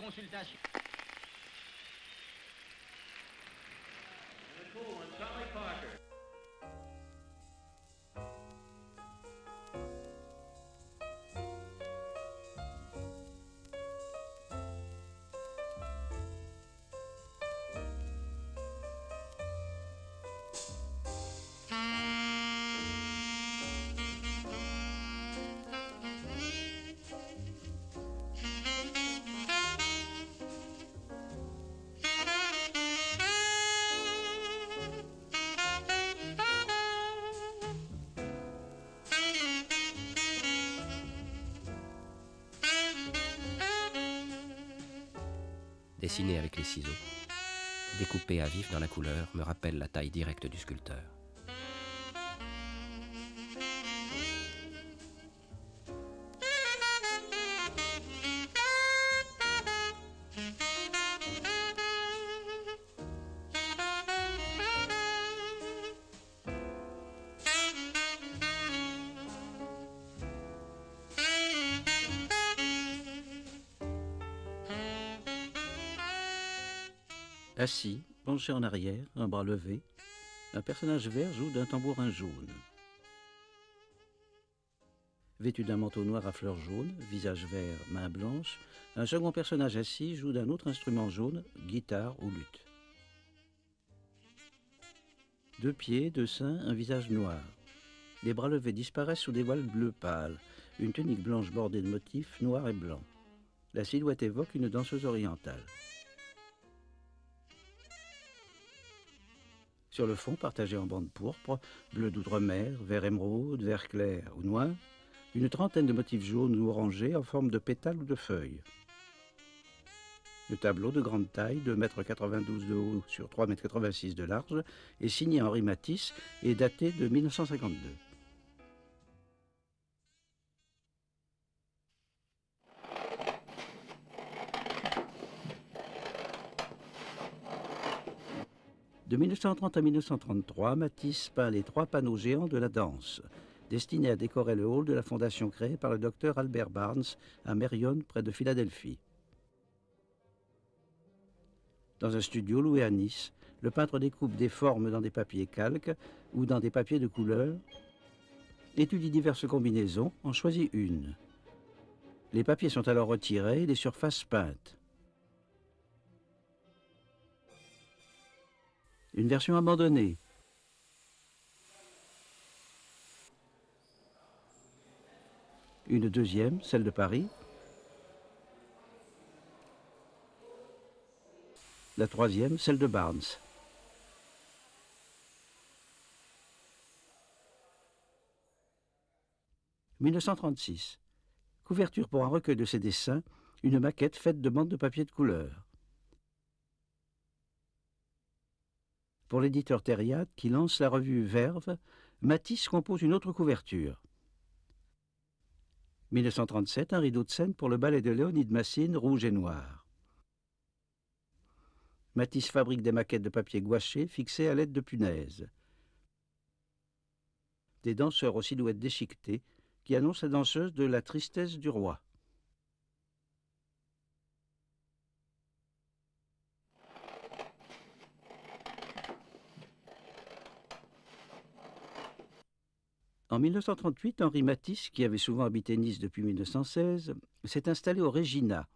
consultation. Dessiné avec les ciseaux, découpé à vif dans la couleur, me rappelle la taille directe du sculpteur. Assis, penché en arrière, un bras levé, un personnage vert joue d'un tambourin jaune. Vêtu d'un manteau noir à fleurs jaunes, visage vert, main blanche, un second personnage assis joue d'un autre instrument jaune, guitare ou luth. Deux pieds, deux seins, un visage noir. Les bras levés disparaissent sous des voiles bleu pâle, une tunique blanche bordée de motifs noirs et blancs. La silhouette évoque une danseuse orientale. Sur le fond, partagé en bandes pourpres, bleu d'outre-mer, vert émeraude, vert clair ou noir, une trentaine de motifs jaunes ou orangés en forme de pétales ou de feuilles. Le tableau de grande taille, 2,92 m de haut sur 3,86 m de large, est signé Henri Matisse et daté de 1952. De 1930 à 1933, Matisse peint les 3 panneaux géants de la danse, destinés à décorer le hall de la fondation créée par le docteur Albert Barnes à Merion, près de Philadelphie. Dans un studio loué à Nice, le peintre découpe des formes dans des papiers calques ou dans des papiers de couleur, étudie diverses combinaisons, en choisit une. Les papiers sont alors retirés et les surfaces peintes. Une version abandonnée. Une deuxième, celle de Paris. La troisième, celle de Barnes. « 1936. Couverture pour un recueil de ses dessins, une maquette faite de bandes de papier de couleur. Pour l'éditeur Thériade, qui lance la revue Verve, Matisse compose une autre couverture. 1937, un rideau de scène pour le ballet de Léonide Massine, Rouge et Noir. Matisse fabrique des maquettes de papier gouaché fixées à l'aide de punaises. Des danseurs aux silhouettes déchiquetées qui annoncent la danseuse de La Tristesse du Roi. En 1938, Henri Matisse, qui avait souvent habité Nice depuis 1916, s'est installé au Regina,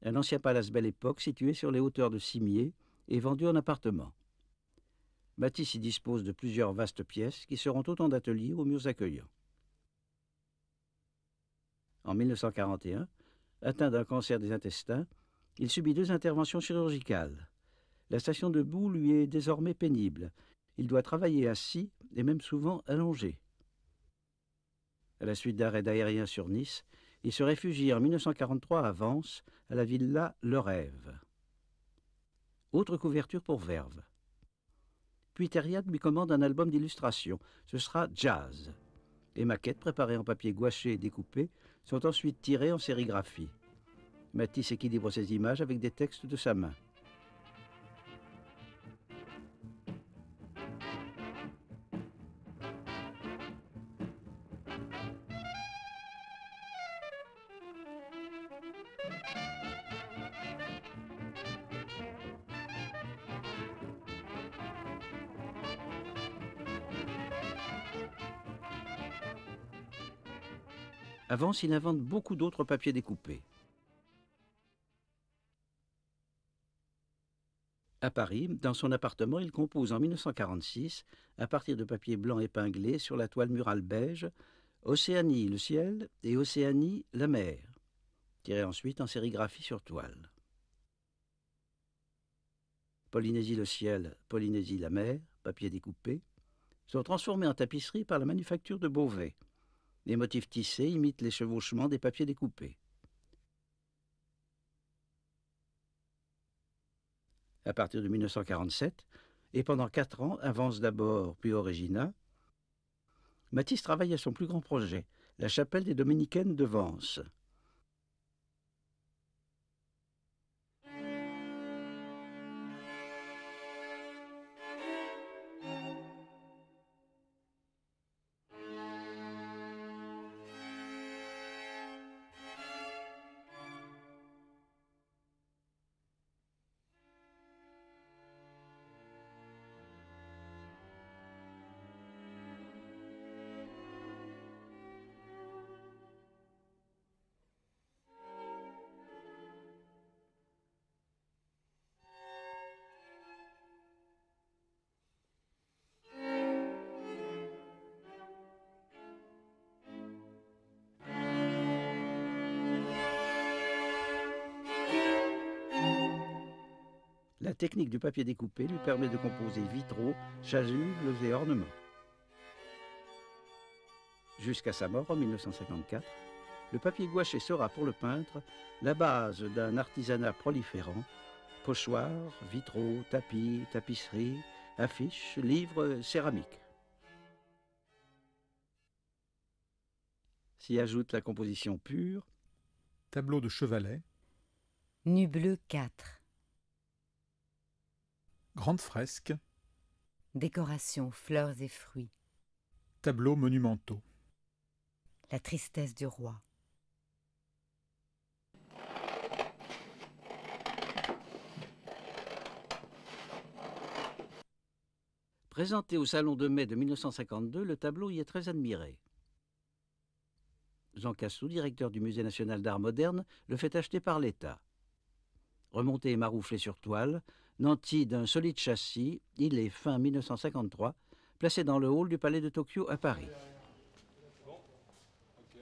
un ancien palace Belle Époque situé sur les hauteurs de Cimier et vendu en appartements. Matisse y dispose de plusieurs vastes pièces qui seront autant d'ateliers aux murs accueillants. En 1941, atteint d'un cancer des intestins, il subit 2 interventions chirurgicales. La station debout lui est désormais pénible. Il doit travailler assis et même souvent allongé. À la suite d'arrêts aériens sur Nice, il se réfugie en 1943 à Vence, à la villa Le Rêve. Autre couverture pour Verve. Puis Thériade lui commande un album d'illustration. Ce sera Jazz. Les maquettes préparées en papier gouaché et découpé sont ensuite tirées en sérigraphie. Matisse équilibre ses images avec des textes de sa main. avance, il invente beaucoup d'autres papiers découpés. À Paris, dans son appartement, il compose en 1946, à partir de papier blanc épinglé sur la toile murale beige, Océanie, le ciel, et Océanie, la mer, tiré ensuite en sérigraphie sur toile. Polynésie, le ciel, Polynésie, la mer, papier découpé, sont transformés en tapisserie par la manufacture de Beauvais. Les motifs tissés imitent les chevauchements des papiers découpés. À partir de 1947, et pendant 4 ans, Avance d'abord, puis Origina, Matisse travaille à son plus grand projet, la chapelle des Dominicaines de Vence. La technique du papier découpé lui permet de composer vitraux, chasubles et ornements. Jusqu'à sa mort en 1954, le papier gouaché sera pour le peintre la base d'un artisanat proliférant: pochoirs, vitraux, tapis, tapisseries, affiches, livres, céramiques. S'y ajoute la composition pure. Tableau de chevalet. Nu bleu 4. Grande fresque. Décoration, fleurs et fruits. Tableaux monumentaux. La tristesse du roi. Présenté au Salon de mai de 1952, le tableau y est très admiré. Jean Cassou, directeur du Musée national d'art moderne, le fait acheter par l'État. Remonté et marouflé sur toile, nanti d'un solide châssis, il est, fin 1953, placé dans le hall du Palais de Tokyo à Paris.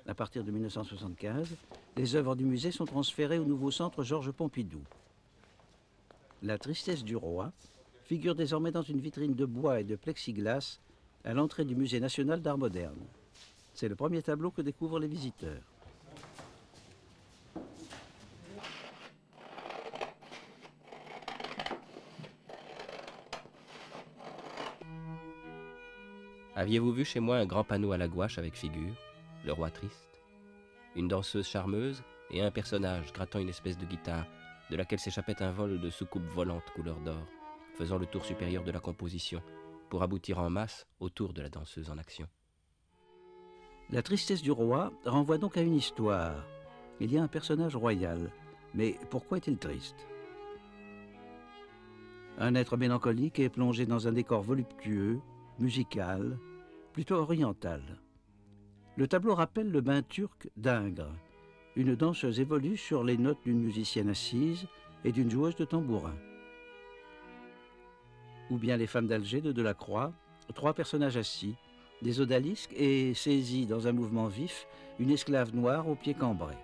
À partir de 1975, les œuvres du musée sont transférées au nouveau centre Georges Pompidou. La tristesse du roi figure désormais dans une vitrine de bois et de plexiglas à l'entrée du Musée national d'art moderne. C'est le premier tableau que découvrent les visiteurs. Aviez-vous vu chez moi un grand panneau à la gouache avec figure, le roi triste, une danseuse charmeuse et un personnage grattant une espèce de guitare de laquelle s'échappait un vol de soucoupe volante couleur d'or, faisant le tour supérieur de la composition pour aboutir en masse autour de la danseuse en action. La tristesse du roi renvoie donc à une histoire. Il y a un personnage royal, mais pourquoi est-il triste? Un être mélancolique est plongé dans un décor voluptueux, musical, plutôt oriental. Le tableau rappelle le bain turc d'Ingres. Une danseuse évolue sur les notes d'une musicienne assise et d'une joueuse de tambourin. Ou bien les femmes d'Alger de Delacroix, 3 personnages assis, des odalisques et saisis dans un mouvement vif, une esclave noire aux pieds cambrés.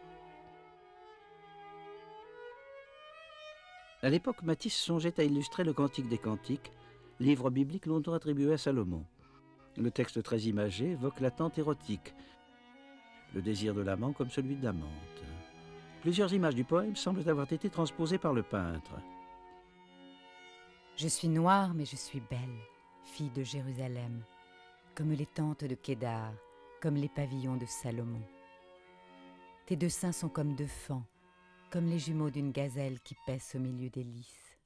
À l'époque, Matisse songeait à illustrer le Cantique des Cantiques, livre biblique longtemps attribué à Salomon. Le texte très imagé évoque l'attente érotique, le désir de l'amant comme celui d'Amante. Plusieurs images du poème semblent avoir été transposées par le peintre. Je suis noire, mais je suis belle, fille de Jérusalem, comme les tentes de Kédar, comme les pavillons de Salomon. Tes 2 seins sont comme 2 fans, comme les jumeaux d'une gazelle qui paisse au milieu des lys.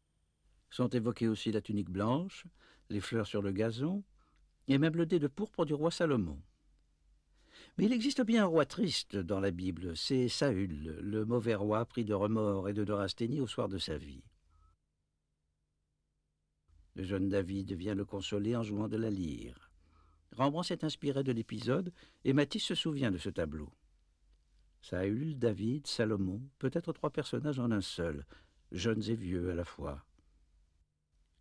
Sont évoquées aussi la tunique blanche, les fleurs sur le gazon, et même le dé de pourpre du roi Salomon. Mais il existe bien un roi triste dans la Bible, c'est Saül, le mauvais roi pris de remords et de neurasthénie au soir de sa vie. Le jeune David vient le consoler en jouant de la lyre. Rembrandt s'est inspiré de l'épisode et Matisse se souvient de ce tableau. Saül, David, Salomon, peut-être 3 personnages en un seul, jeunes et vieux à la fois.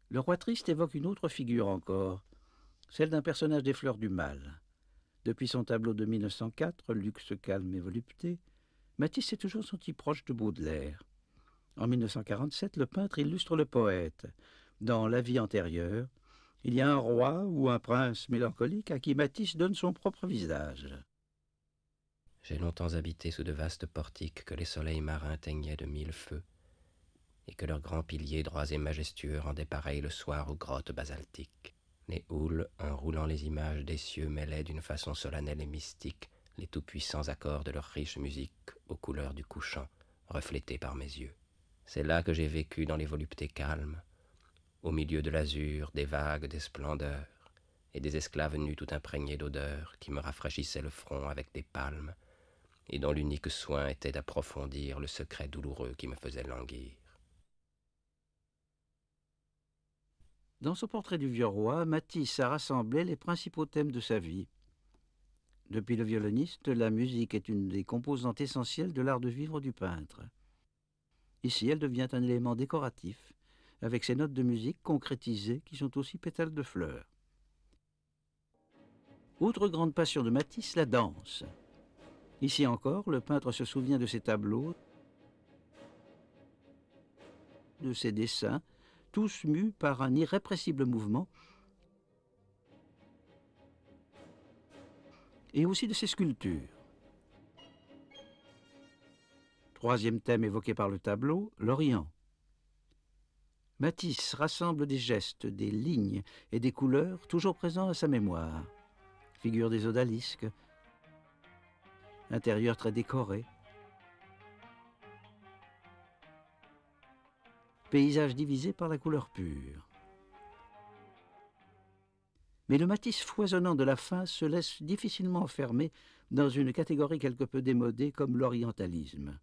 Le roi triste évoque une autre figure encore, celle d'un personnage des fleurs du mal. Depuis son tableau de 1904, Luxe calme et volupté, Matisse s'est toujours senti proche de Baudelaire. En 1947, le peintre illustre le poète. Dans La vie antérieure, il y a un roi ou un prince mélancolique à qui Matisse donne son propre visage. J'ai longtemps habité sous de vastes portiques que les soleils marins teignaient de 1000 feux, et que leurs grands piliers droits et majestueux rendaient pareil le soir aux grottes basaltiques. Les houles, en roulant les images des cieux, mêlaient d'une façon solennelle et mystique les tout-puissants accords de leur riche musique aux couleurs du couchant, reflétées par mes yeux. C'est là que j'ai vécu dans les voluptés calmes, au milieu de l'azur, des vagues, des splendeurs, et des esclaves nus tout imprégnés d'odeurs qui me rafraîchissaient le front avec des palmes, et dont l'unique soin était d'approfondir le secret douloureux qui me faisait languir. Dans son portrait du vieux roi, Matisse a rassemblé les principaux thèmes de sa vie. Depuis le violoniste, la musique est une des composantes essentielles de l'art de vivre du peintre. Ici, elle devient un élément décoratif, avec ses notes de musique concrétisées qui sont aussi pétales de fleurs. Autre grande passion de Matisse, la danse. Ici encore, le peintre se souvient de ses tableaux, de ses dessins, tous mus par un irrépressible mouvement, et aussi de ses sculptures. Troisième thème évoqué par le tableau, l'Orient. Matisse rassemble des gestes, des lignes et des couleurs toujours présents à sa mémoire. Figure des odalisques, intérieur très décoré, paysage divisé par la couleur pure. Mais le Matisse foisonnant de la fin se laisse difficilement enfermer dans une catégorie quelque peu démodée comme l'orientalisme.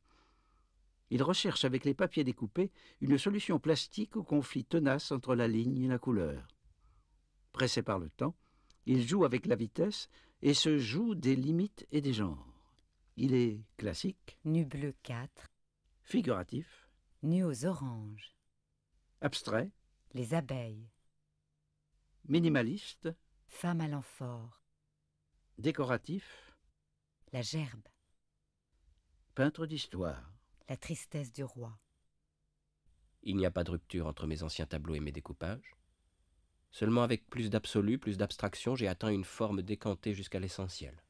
Il recherche avec les papiers découpés une solution plastique au conflit tenace entre la ligne et la couleur. Pressé par le temps, il joue avec la vitesse et se joue des limites et des genres. Il est classique, Nu bleu 4, figuratif, nu aux oranges, abstrait, les abeilles, minimaliste, femme à l'amphore, décoratif, la gerbe, peintre d'histoire. la tristesse du roi. Il n'y a pas de rupture entre mes anciens tableaux et mes découpages. Seulement avec plus d'absolu, plus d'abstraction, j'ai atteint une forme décantée jusqu'à l'essentiel.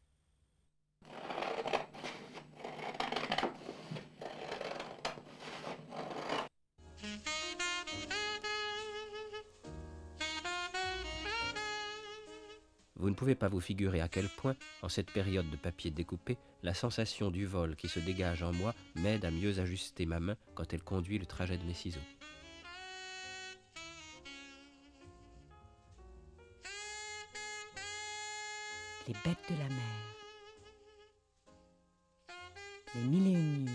Vous ne pouvez pas vous figurer à quel point, en cette période de papier découpé, la sensation du vol qui se dégage en moi m'aide à mieux ajuster ma main quand elle conduit le trajet de mes ciseaux. Les bêtes de la mer, les 1001 nuits,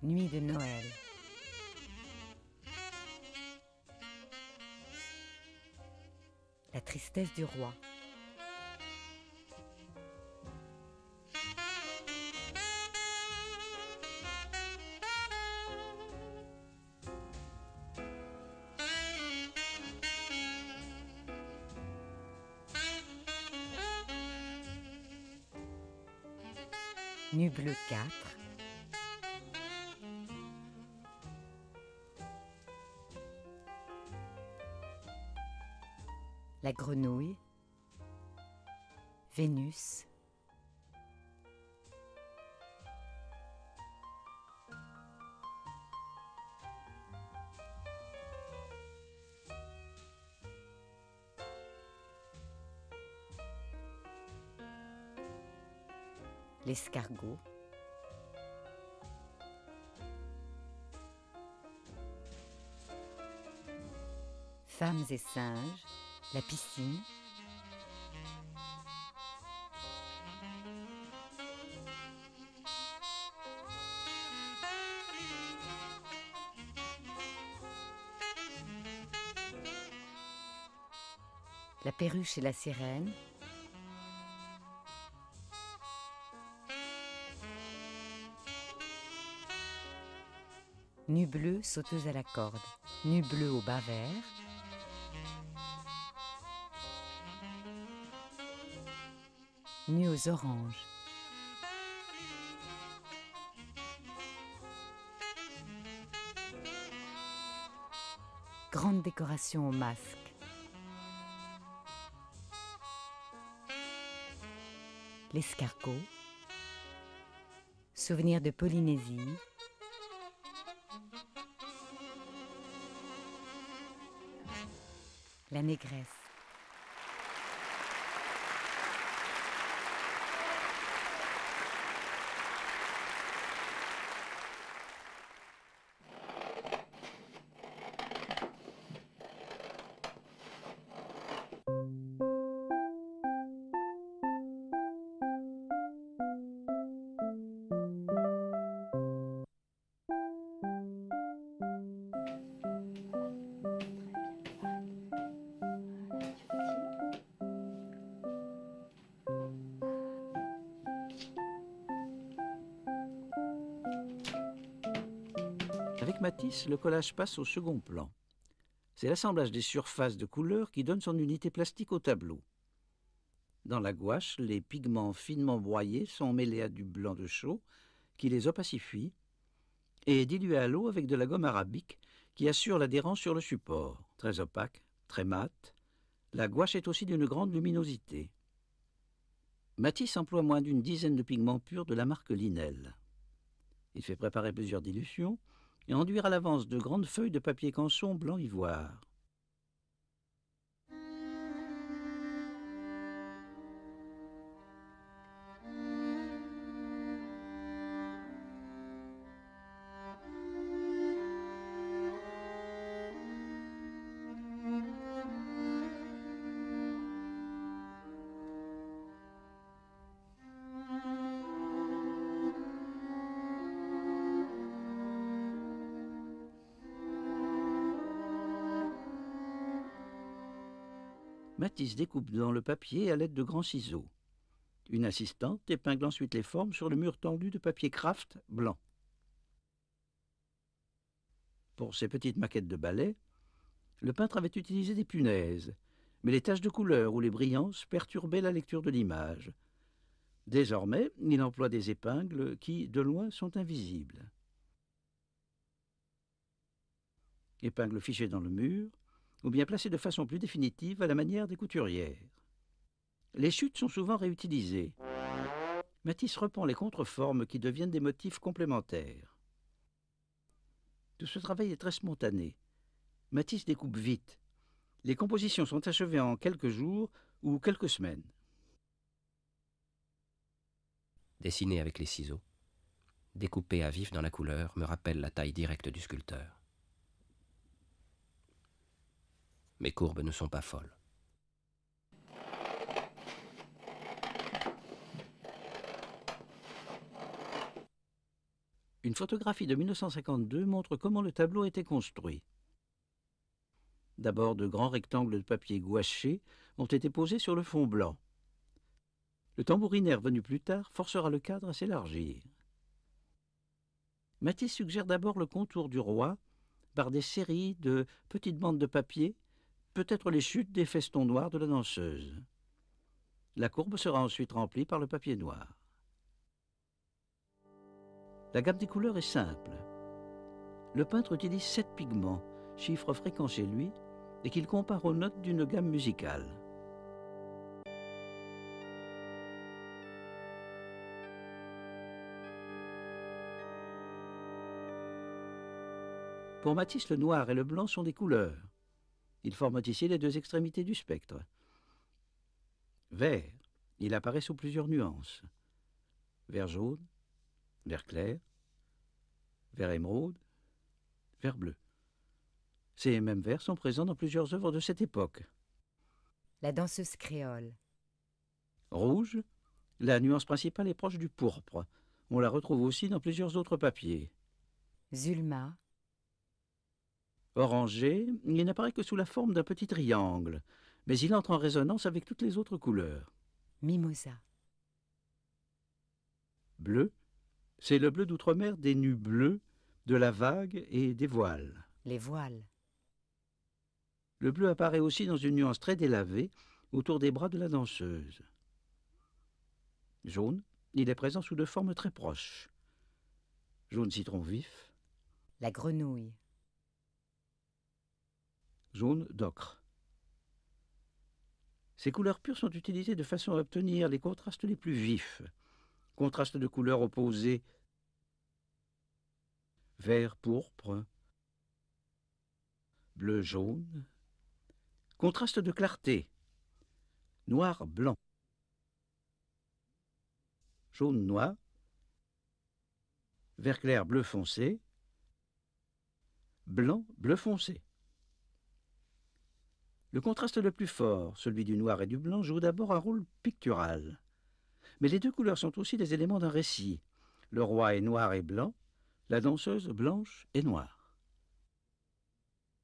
nuit de Noël, la tristesse du roi, nu bleu 4, la grenouille, Vénus, l'escargot, femmes et singes, la piscine, La perruche et la sirène. Nu bleu, sauteuse à la corde. Nu bleu au bas vert. Nu aux oranges. Grande décoration au masque. L'escargot. Souvenir de Polynésie. La négresse. Avec Matisse, le collage passe au second plan. C'est l'assemblage des surfaces de couleurs qui donne son unité plastique au tableau. Dans la gouache, les pigments finement broyés sont mêlés à du blanc de chaux qui les opacifie et dilués à l'eau avec de la gomme arabique qui assure l'adhérence sur le support. Très opaque, très mate, la gouache est aussi d'une grande luminosité. Matisse emploie moins d'une dizaine de pigments purs de la marque Linel. Il fait préparer plusieurs dilutions et enduire à l'avance de grandes feuilles de papier canson blanc ivoire. Matisse découpe dans le papier à l'aide de grands ciseaux. Une assistante épingle ensuite les formes sur le mur tendu de papier kraft blanc. Pour ces petites maquettes de ballet, le peintre avait utilisé des punaises, mais les taches de couleur ou les brillances perturbaient la lecture de l'image. Désormais, il emploie des épingles qui, de loin, sont invisibles. Épingles fichées dans le mur, ou bien placées de façon plus définitive à la manière des couturières. Les chutes sont souvent réutilisées. Matisse reprend les contreformes qui deviennent des motifs complémentaires. Tout ce travail est très spontané. Matisse découpe vite. Les compositions sont achevées en quelques jours ou quelques semaines. Dessiner avec les ciseaux, découper à vif dans la couleur, me rappelle la taille directe du sculpteur. Mes courbes ne sont pas folles. Une photographie de 1952 montre comment le tableau était construit. D'abord, de grands rectangles de papier gouaché ont été posés sur le fond blanc. Le tambourinaire venu plus tard forcera le cadre à s'élargir. Matisse suggère d'abord le contour du roi par des séries de petites bandes de papier, peut-être les chutes des festons noirs de la danseuse. La courbe sera ensuite remplie par le papier noir. La gamme des couleurs est simple. Le peintre utilise 7 pigments, chiffre fréquent chez lui, et qu'il compare aux notes d'une gamme musicale. Pour Matisse, le noir et le blanc sont des couleurs. Ils forment ici les deux extrémités du spectre. Vert, il apparaît sous plusieurs nuances. Vert jaune, vert clair, vert émeraude, vert bleu. Ces mêmes verts sont présents dans plusieurs œuvres de cette époque. La danseuse créole. Rouge, la nuance principale est proche du pourpre. On la retrouve aussi dans plusieurs autres papiers. Zulma. Orangé, il n'apparaît que sous la forme d'un petit triangle. mais il entre en résonance avec toutes les autres couleurs. Mimosa. Bleu, c'est le bleu d'outre-mer des nus bleus, de la vague et des voiles. Les voiles. Le bleu apparaît aussi dans une nuance très délavée autour des bras de la danseuse. Jaune, il est présent sous deux formes très proches. Jaune citron vif, La grenouille. jaune d'ocre. Ces couleurs pures sont utilisées de façon à obtenir les contrastes les plus vifs. Contrastes de couleurs opposées, vert-pourpre, bleu-jaune. Contraste de clarté, noir-blanc, jaune-noir, vert clair bleu foncé, blanc bleu foncé. Le contraste le plus fort, celui du noir et du blanc, joue d'abord un rôle pictural. Mais les deux couleurs sont aussi des éléments d'un récit. Le roi est noir et blanc, la danseuse blanche et noire.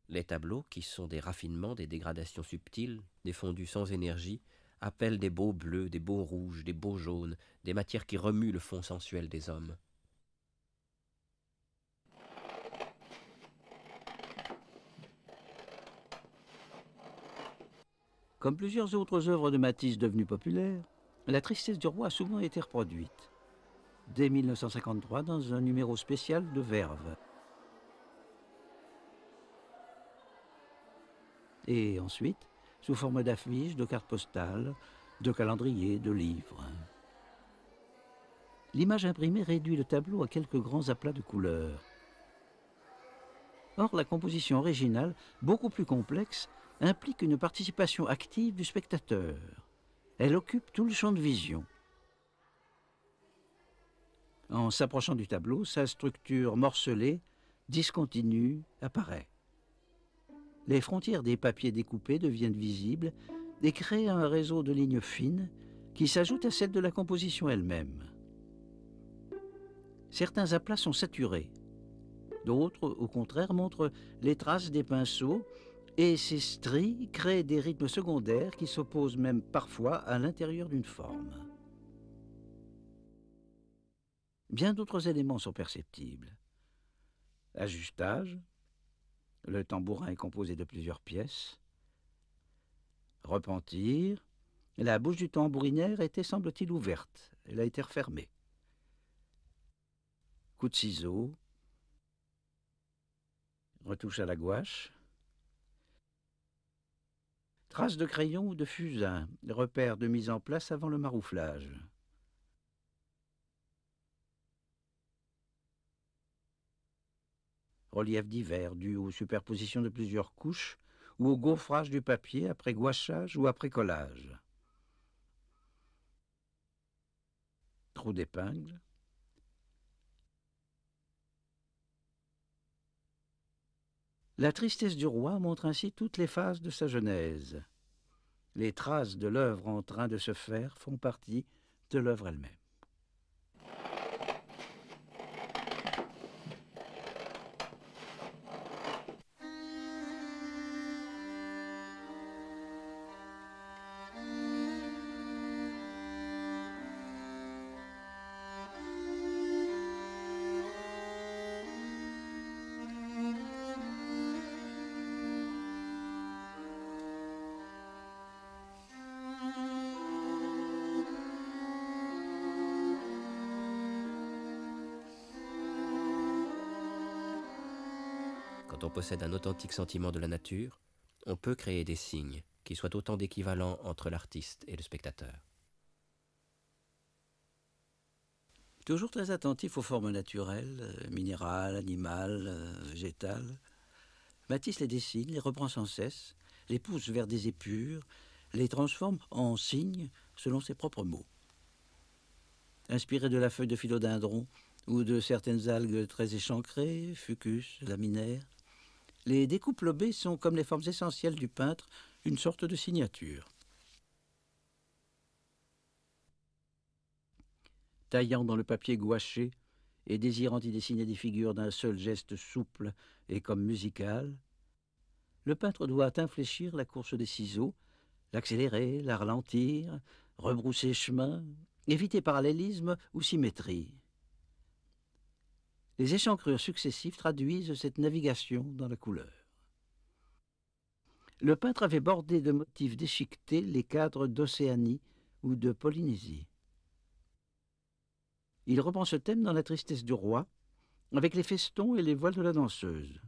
Les tableaux, qui sont des raffinements, des dégradations subtiles, des fondus sans énergie, appellent des beaux bleus, des beaux rouges, des beaux jaunes, des matières qui remuent le fond sensuel des hommes. Comme plusieurs autres œuvres de Matisse devenues populaires, La tristesse du roi a souvent été reproduite. Dès 1953, dans un numéro spécial de Verve. Et ensuite, sous forme d'affiches, de cartes postales, de calendriers, de livres. L'image imprimée réduit le tableau à quelques grands aplats de couleurs. Or, la composition originale, beaucoup plus complexe, implique une participation active du spectateur. Elle occupe tout le champ de vision. En s'approchant du tableau, sa structure morcelée, discontinue, apparaît. Les frontières des papiers découpés deviennent visibles et créent un réseau de lignes fines qui s'ajoute à celle de la composition elle-même. Certains aplats sont saturés. D'autres, au contraire, montrent les traces des pinceaux et ces stries créent des rythmes secondaires qui s'opposent même parfois à l'intérieur d'une forme. Bien d'autres éléments sont perceptibles. Ajustage, le tambourin est composé de plusieurs pièces. Repentir, la bouche du tambourinaire était, semble-t-il, ouverte. Elle a été refermée. Coup de ciseau, retouche à la gouache. Traces de crayon ou de fusain, repères de mise en place avant le marouflage. Reliefs divers dus aux superpositions de plusieurs couches ou au gaufrage du papier après gouachage ou après collage. Trou d'épingle. La tristesse du roi montre ainsi toutes les phases de sa genèse. Les traces de l'œuvre en train de se faire font partie de l'œuvre elle-même. Quand on possède un authentique sentiment de la nature, on peut créer des signes qui soient autant d'équivalents entre l'artiste et le spectateur. Toujours très attentif aux formes naturelles, minérales, animales, végétales, Matisse les dessine, les reprend sans cesse, les pousse vers des épures, les transforme en signes selon ses propres mots. Inspiré de la feuille de philodendron ou de certaines algues très échancrées, fucus, laminaires, les découpes lobées sont, comme les formes essentielles du peintre, une sorte de signature. Taillant dans le papier gouaché et désirant y dessiner des figures d'un seul geste souple et comme musical, le peintre doit infléchir la course des ciseaux L'accélérer, la ralentir, rebrousser chemin, éviter parallélisme ou symétrie. Les échancrures successives traduisent cette navigation dans la couleur. Le peintre avait bordé de motifs déchiquetés les cadres d'Océanie ou de Polynésie. Il reprend ce thème dans La tristesse du roi, avec les festons et les voiles de la danseuse.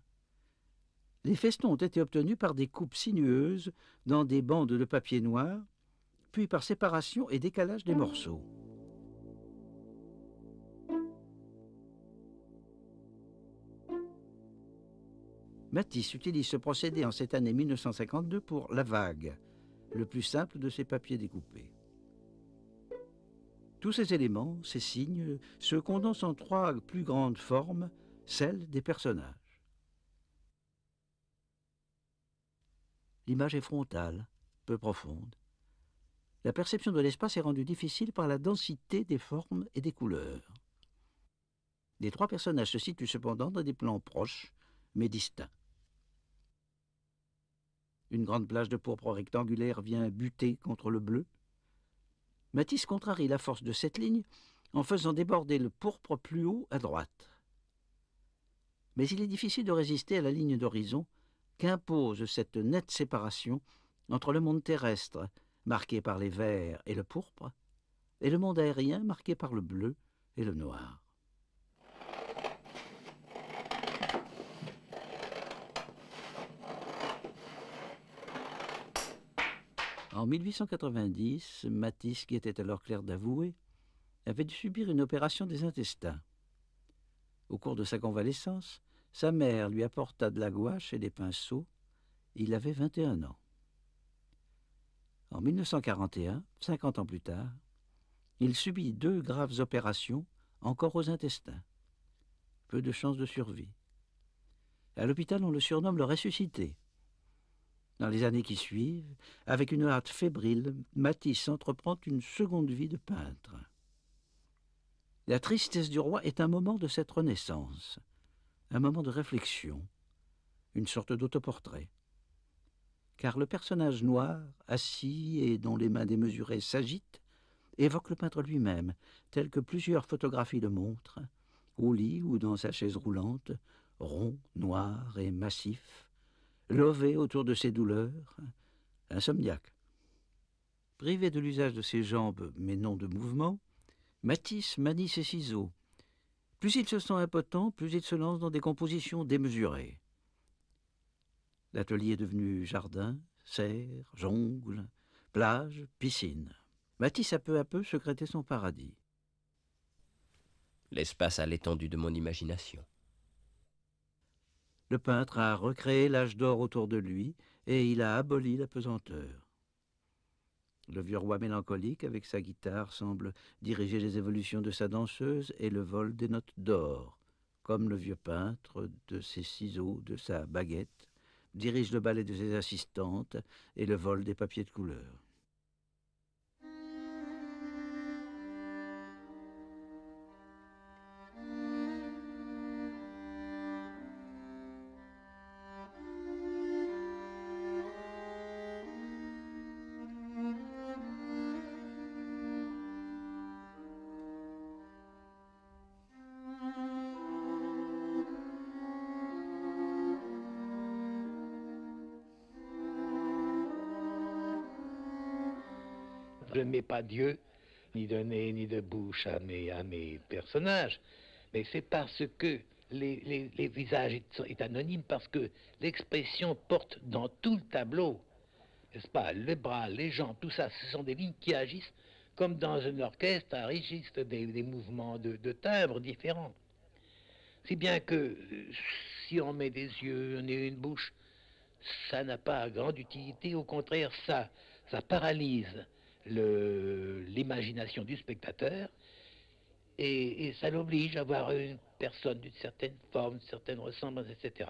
Les festons ont été obtenus par des coupes sinueuses dans des bandes de papier noir, puis par séparation et décalage des morceaux. Matisse utilise ce procédé en cette année 1952 pour La Vague, le plus simple de ses papiers découpés. Tous ces éléments, ces signes, se condensent en trois plus grandes formes, celles des personnages. L'image est frontale, peu profonde. La perception de l'espace est rendue difficile par la densité des formes et des couleurs. Les trois personnages se situent cependant dans des plans proches, mais distincts. Une grande plage de pourpre rectangulaire vient buter contre le bleu. Matisse contrarie la force de cette ligne en faisant déborder le pourpre plus haut à droite. Mais il est difficile de résister à la ligne d'horizon qu'impose cette nette séparation entre le monde terrestre, marqué par les verts et le pourpre, et le monde aérien marqué par le bleu et le noir. En 1890, Matisse, qui était alors clerc d'avoué, avait dû subir une opération des intestins. Au cours de sa convalescence, sa mère lui apporta de la gouache et des pinceaux. Il avait 21 ans. En 1941, 50 ans plus tard, il subit 2 graves opérations, encore aux intestins. Peu de chances de survie. À l'hôpital, on le surnomme le ressuscité. Dans les années qui suivent, avec une hâte fébrile, Matisse entreprend une seconde vie de peintre. La tristesse du roi est un moment de cette renaissance, un moment de réflexion, une sorte d'autoportrait. Car le personnage noir, assis et dont les mains démesurées s'agitent, évoque le peintre lui-même, tel que plusieurs photographies le montrent, au lit ou dans sa chaise roulante, rond, noir et massif, lové autour de ses douleurs, insomniaque. Privé de l'usage de ses jambes, mais non de mouvement, Matisse manie ses ciseaux. Plus il se sent impotent, plus il se lance dans des compositions démesurées. L'atelier est devenu jardin, serre, jongle, plage, piscine. Matisse a peu à peu secrété son paradis. L'espace à l'étendue de mon imagination. Le peintre a recréé l'âge d'or autour de lui et il a aboli la pesanteur. Le vieux roi mélancolique, avec sa guitare, semble diriger les évolutions de sa danseuse et le vol des notes d'or, comme le vieux peintre, de ses ciseaux, de sa baguette, dirige le ballet de ses assistantes et le vol des papiers de couleur. Je ne mets pas Dieu, ni de nez, ni de bouche à mes personnages, mais c'est parce que les visages est anonyme, parce que l'expression porte dans tout le tableau, n'est-ce pas? Les bras, les jambes, tout ça, ce sont des lignes qui agissent comme dans un orchestre, enregistrent des mouvements de timbres différents. Si bien que si on met des yeux, un nez et une bouche, ça n'a pas grande utilité, au contraire, ça paralyse l'imagination du spectateur et ça l'oblige à voir une personne d'une certaine forme, d'une certaine ressemblance, etc.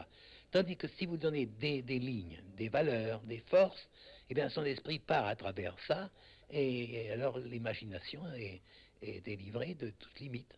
Tandis que si vous donnez des lignes, des valeurs, des forces, eh bien son esprit part à travers ça et alors l'imagination est délivrée de toute limite.